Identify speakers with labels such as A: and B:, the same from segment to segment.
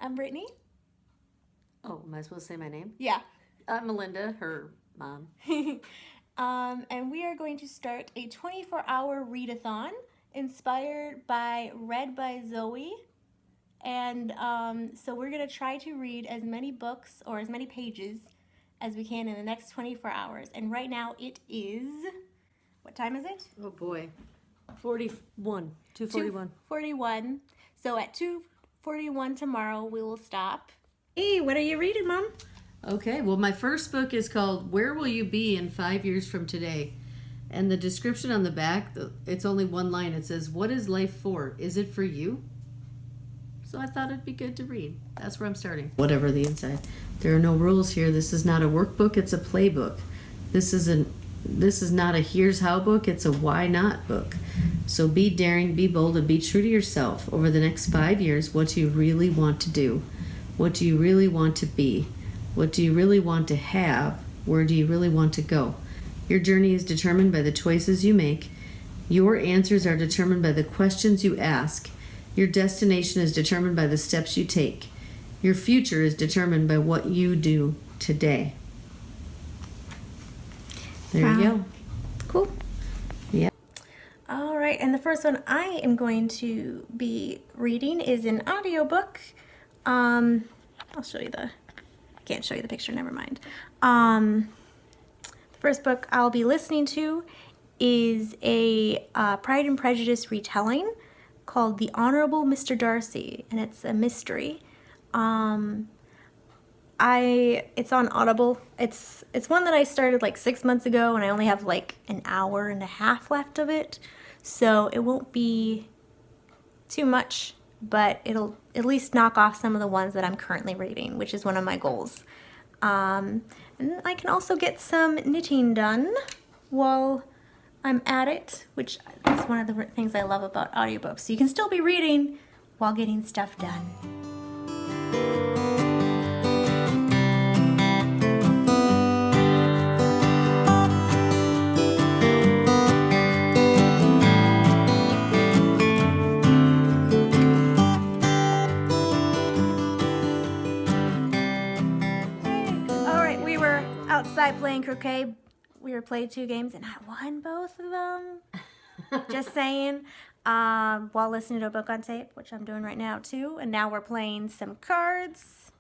A: I'm Brittany.
B: Oh, am I supposed to say my name?
A: Yeah.
B: I'm Melinda, her mom.
A: And we are going to start a 24-hour readathon inspired by Read by Zoe. And so we're going to try to read as many books or as many pages as we can in the next 24 hours. And right now it is, what time is it?
B: Oh boy. 41. 2:41.
A: 2:41. So at 2:41 tomorrow we will stop. Hey, what are you reading, Mom?
B: Okay, well, my first book is called Where Will You Be in 5 Years from Today? And the description on the back, it's only one line. It says, what is life for? Is it for you? So I thought it'd be good to read. That's where I'm starting. Whatever the inside. There are no rules here. This is not a workbook. It's a playbook. This is not a here's how book. It's a why not book. So be daring, be bold, and be true to yourself. Over the next 5 years, what do you really want to do? What do you really want to be? What do you really want to have? Where do you really want to go? Your journey is determined by the choices you make. Your answers are determined by the questions you ask. Your destination is determined by the steps you take. Your future is determined by what you do today. There you go.
A: Cool.
B: Yeah.
A: All right, and the first one I am going to be reading is an audiobook. I'll show you the, can't show you the picture, never mind. The first book I'll be listening to is a Pride and Prejudice retelling called The Honorable Mr. Darcy, and it's a mystery. It's on Audible. It's one that I started like 6 months ago, and I only have like an hour and a half left of it, so it won't be too much, but it'll at least knock off some of the ones that I'm currently reading, which is one of my goals. And I can also get some knitting done while I'm at it, which is one of the things I love about audiobooks. So you can still be reading while getting stuff done. Outside playing croquet. We were playing 2 games and I won both of them. Just saying. While listening to a book on tape, which I'm doing right now too. And now we're playing some cards.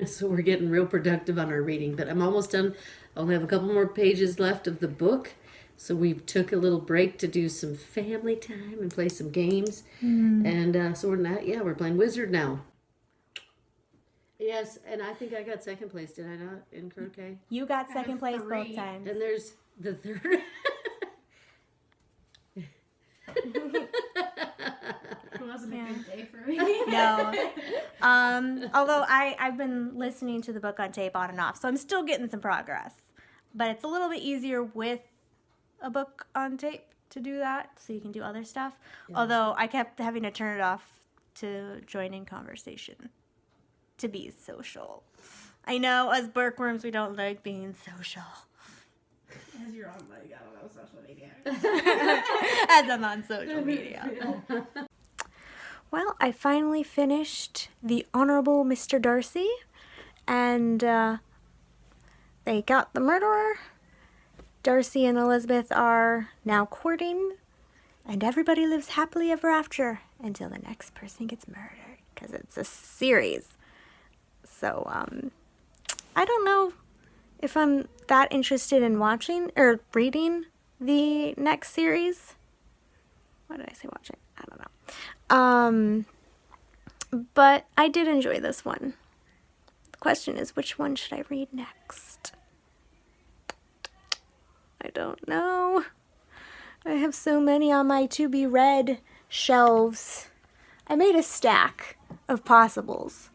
B: So we're getting real productive on our reading, but I'm almost done. I only have a couple more pages left of the book. So we took a little break to do some family time and play some games. And so we're playing Wizard now. Yes, and I think I got second place, did I not, in croquet?
A: You got second place both times.
B: And there's the third.
C: It wasn't a good day for me.
A: No. Although I've been listening to the book on tape on and off, so I'm still getting some progress. But it's a little bit easier with a book on tape to do that, so you can do other stuff. Yeah. Although I kept having to turn it off to join in conversation. To be social. I know, as bookworms, we don't like being social.
C: As you're on, like, I don't know, social media.
A: As I'm on social media. Well, I finally finished The Honorable Mr. Darcy, and they got the murderer. Darcy and Elizabeth are now courting, and everybody lives happily ever after until the next person gets murdered, because it's a series. So, I don't know if I'm that interested in watching or reading the next series. What did I say watching? I don't know. But I did enjoy this one. The question is, which one should I read next? I don't know. I have so many on my to-be-read shelves. I made a stack of possibles.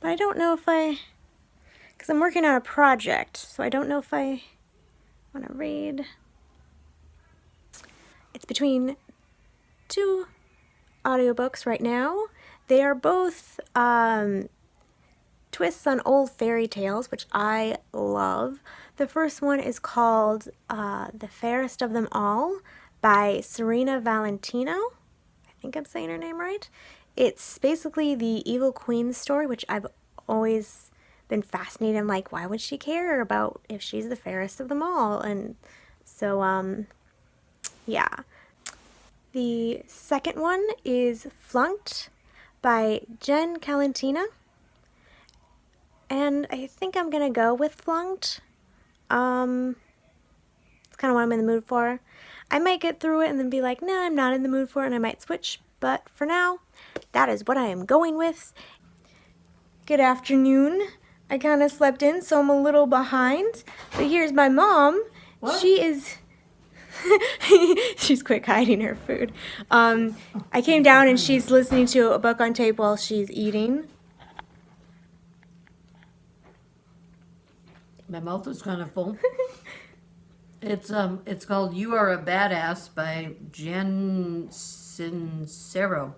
A: But I don't know if because I'm working on a project, so I don't know if I want to read. It's between 2 audiobooks right now. They are both twists on old fairy tales, which I love. The first one is called The Fairest of Them All by Serena Valentino. think I'm saying her name right. It's basically the evil queen story, which I've always been fascinated. I'm like, why would she care about if she's the fairest of them all? And so, yeah. The second one is Flunked by Jen Calentina. And I think I'm going to go with Flunked. It's kind of what I'm in the mood for. I might get through it and then be like, nah, I'm not in the mood for it, and I might switch. But for now, that is what I am going with. Good afternoon. I kind of slept in, so I'm a little behind. But here's my mom.
B: What?
A: She is... She's quick hiding her food. I came down and she's listening to a book on tape while she's eating.
B: My mouth is kind of full. It's called "You Are a Badass" by Jen Sincero.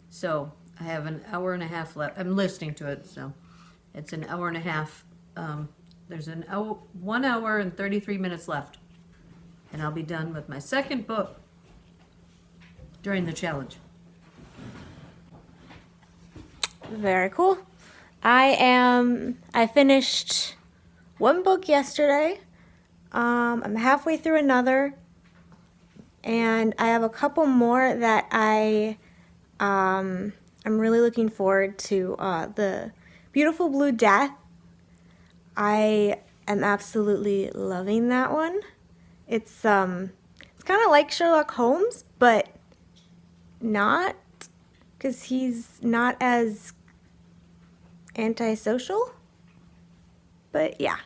B: So I have an hour and a half left. I'm listening to it, so it's an hour and a half. There's 1 hour and 33 minutes left, and I'll be done with my second book during the challenge.
A: Very cool. I finished one book yesterday. I'm halfway through another, and I have a couple more that I'm really looking forward to. The Beautiful Blue Death. I am absolutely loving that one. It's kind of like Sherlock Holmes, but not, because he's not as antisocial. But yeah.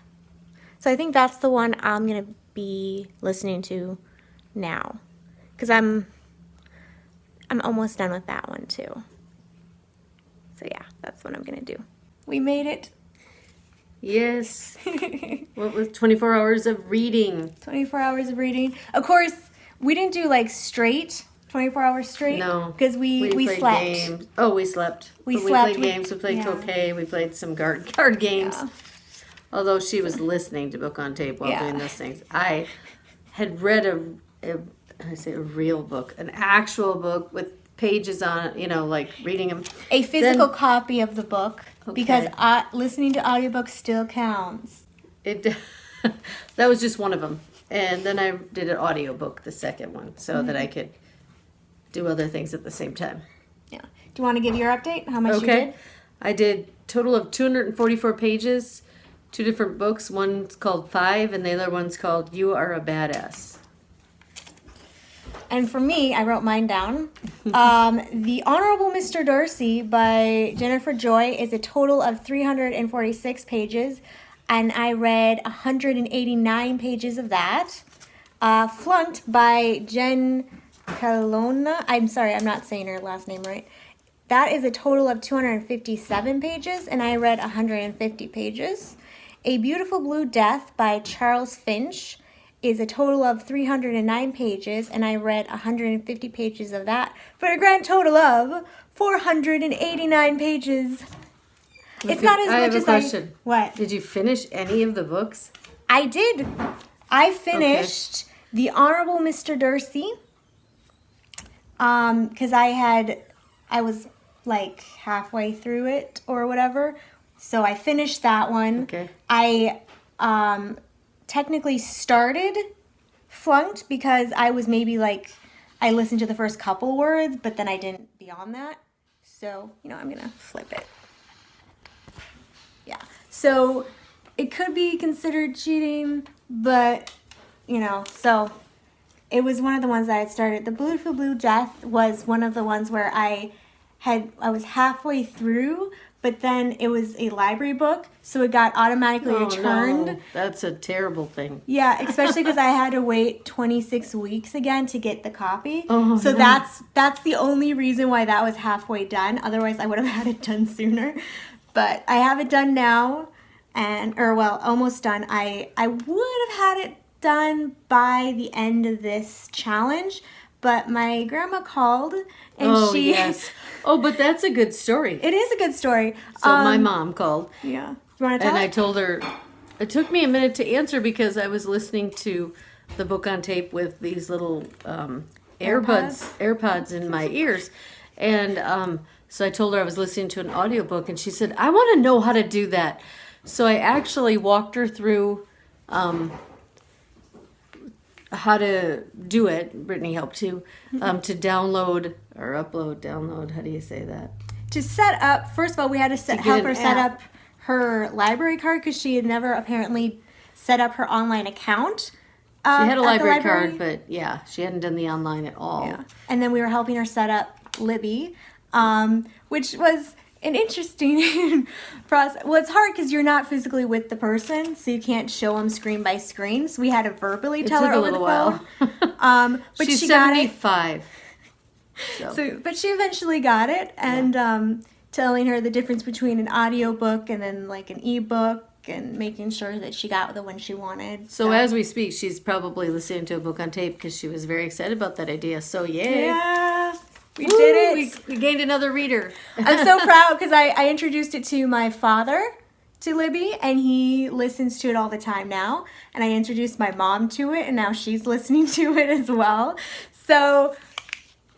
A: So I think that's the one I'm going to be listening to now, because I'm almost done with that one too. So yeah, that's what I'm going to do. We made it.
B: Yes. What was 24 hours of reading?
A: 24 hours of reading. Of course, we didn't do like straight 24 hours straight.
B: No.
A: Because we
B: played
A: slept.
B: Games. Oh, we slept.
A: We
B: But
A: slept.
B: We played games. We played
A: Yeah.
B: croquet. We played some card games.
A: Yeah.
B: Although she was listening to book on tape while
A: Yeah.
B: doing those things. I had read a real book, an actual book with pages on it, like reading them.
A: A physical copy of the book, because
B: Okay.
A: listening to audiobooks still counts.
B: That was just one of them. And then I did an audiobook, the second one, so that I could do other things at the same time.
A: Yeah. Do you want to give your update? How much you
B: Okay.
A: did?
B: I did total of 244 pages, 2 different books. One's called 5 and the other one's called You Are a Badass.
A: And for me, I wrote mine down. The Honorable Mr. Darcy by Jennifer Joy is a total of 346 pages, and I read 189 pages of that. Flunked by Jen Calona. I'm sorry, I'm not saying her last name right. That is a total of 257 pages, and I read 150 pages. A Beautiful Blue Death by Charles Finch is a total of 309 pages, and I read 150 pages of that for a grand total of 489 pages. It's not as
B: I
A: much
B: have a
A: as
B: question.
A: What?
B: Did you finish any of the books?
A: I did. I finished The Honorable Mr. Darcy. Because I was like halfway through it or whatever. So I finished that one.
B: Okay.
A: I technically started Flunked because I was maybe like, I listened to the first couple words, but then I didn't beyond that. So, I'm going to flip it. Yeah. So it could be considered cheating, but, so it was one of the ones that I had started. The Beautiful Blue Death was one of the ones where I was halfway through, but then it was a library book, so it got automatically returned.
B: No, that's a terrible thing.
A: Yeah, especially because I had to wait 26 weeks again to get the copy.
B: Oh,
A: so
B: no.
A: that's the only reason why that was halfway done. Otherwise, I would have had it done sooner. But I have it done now, almost done. I would have had it done by the end of this challenge, but my grandma called and she...
B: Yes. Oh, but that's a good story.
A: It is a good story.
B: So my mom called.
A: Yeah. You want to tell
B: And I
A: it?
B: told her, it took me a minute to answer because I was listening to the book on tape with these little AirPods in my ears. And so I told her I was listening to an audiobook, and she said, I want to know how to do that. So I actually walked her through how to do it. Brittany helped too, to download or download. How do you say that?
A: To set up, first of all, we had to help her set up her library card because she had never apparently set up her online account.
B: She had a library card, but yeah, she hadn't done the online at all.
A: Yeah. And then we were helping her set up Libby, which was an interesting process. Well, it's hard because you're not physically with the person, so you can't show them screen by screen. So we had to verbally tell her over the phone. But
B: she's
A: she got
B: 75.
A: But she eventually got it, and telling her the difference between an audiobook and then like an ebook, and making sure that she got the one she wanted.
B: So as we speak, she's probably listening to a book on tape because she was very excited about that idea. So yay!
A: Yeah, we did it.
B: We gained another reader.
A: I'm so proud because I introduced it to my father, to Libby, and he listens to it all the time now. And I introduced my mom to it, and now she's listening to it as well. So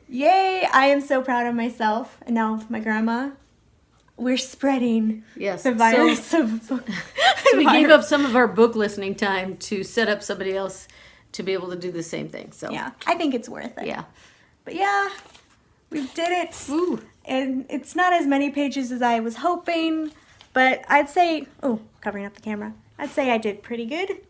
A: yay! I am so proud of myself, and now my grandma. We're spreading the virus of book.
B: So we gave up some of our book listening time to set up somebody else to be able to do the same thing. So
A: yeah, I think it's worth it.
B: Yeah.
A: But yeah, we did it.
B: Ooh.
A: And it's not as many pages as I was hoping, but I'd say, covering up the camera, I'd say I did pretty good.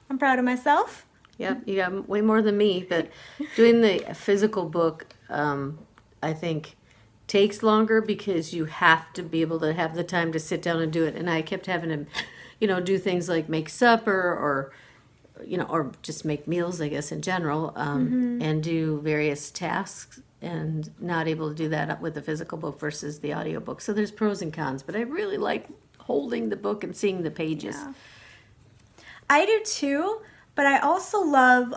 A: I'm proud of myself.
B: Yep, you got way more than me, but doing the physical book, I think takes longer because you have to be able to have the time to sit down and do it. And I kept having to, do things like make supper or just make meals, I guess, in general, and do various tasks, and not able to do that with the physical book versus the audiobook. So there's pros and cons, but I really like holding the book and seeing the pages.
A: Yeah. I do too, but I also love,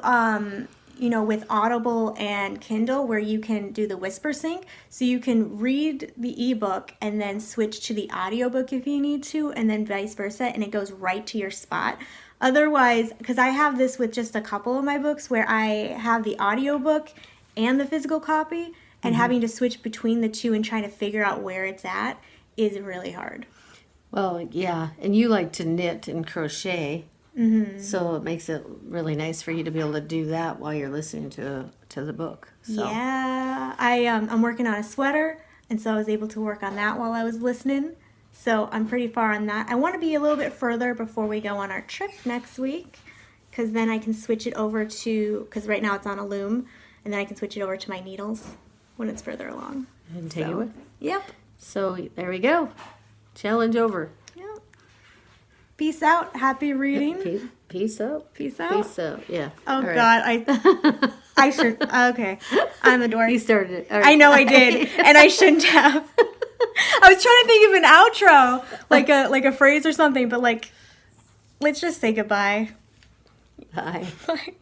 A: with Audible and Kindle, where you can do the whisper sync. So you can read the ebook and then switch to the audiobook if you need to, and then vice versa, and it goes right to your spot. Otherwise, because I have this with just a couple of my books where I have the audiobook and the physical copy, and having to switch between the two and trying to figure out where it's at is really hard.
B: Well, yeah, and you like to knit and crochet. So it makes it really nice for you to be able to do that while you're listening to the book. So.
A: Yeah, I'm working on a sweater, and so I was able to work on that while I was listening. So I'm pretty far on that. I want to be a little bit further before we go on our trip next week, because then I can switch it over to, because right now it's on a loom, and then I can switch it over to my needles when it's further along.
B: And take it with.
A: Yep.
B: So there we go. Challenge over.
A: Peace out. Happy reading.
B: Peace out.
A: Peace out.
B: Peace out. Yeah.
A: Oh,
B: All right.
A: God. I should. Okay. I'm a dork.
B: You started it. All right.
A: I know I did. And I shouldn't have. I was trying to think of an outro. Like a phrase or something. But let's just say goodbye.
B: Bye.
A: Bye.